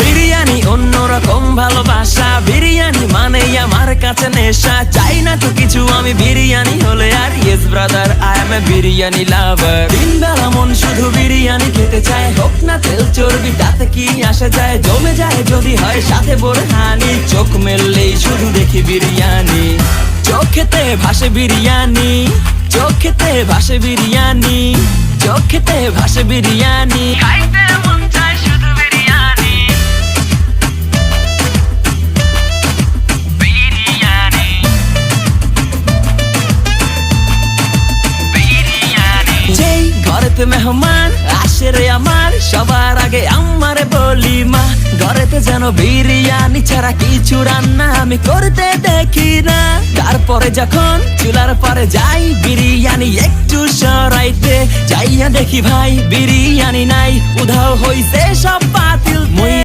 বিরিয়ানি অন্যরকম ভালোবাসা, বিরিয়ানি মানে আমার কাছে নেশা। চাই না তো কিছু আমি বিরিয়ানি হলে আর, yes brother I M A biryani লাভার। দিন বেলা মন শুধু বিরিয়ানি খেতে চায়, হোক না তেল চর্বি তাতে কি আসে যায়। জমে যায় যদি হয় সাথে বোরহানি, চোখ মেললেই শুধু দেখি বিরিয়ানি। চোখেতে ভাসে বিরিয়ানি, চোখেতে ভাসে বিরিয়ানি, চোখেতে ভাসে বিরিয়ানি। খাইতে মন চায় শুধু বিরিয়ানি, বিরিয়ানি, বিরিয়ানি। যেই ঘরেতে মেহমান আসে রে আমার, সবার আগে আমারে বলি মা। ঘরেতে যেন বিরিয়ানি ছাড়া কিছু রান্না আমি করতে দেখি না। তারপরে যখন চুলার পরে যাই বিরিয়ানি একটু সরাইতে, যাইয়া দেখি ভাই বিরিয়ানি নাই, উধাও হইছে সব পাতিল।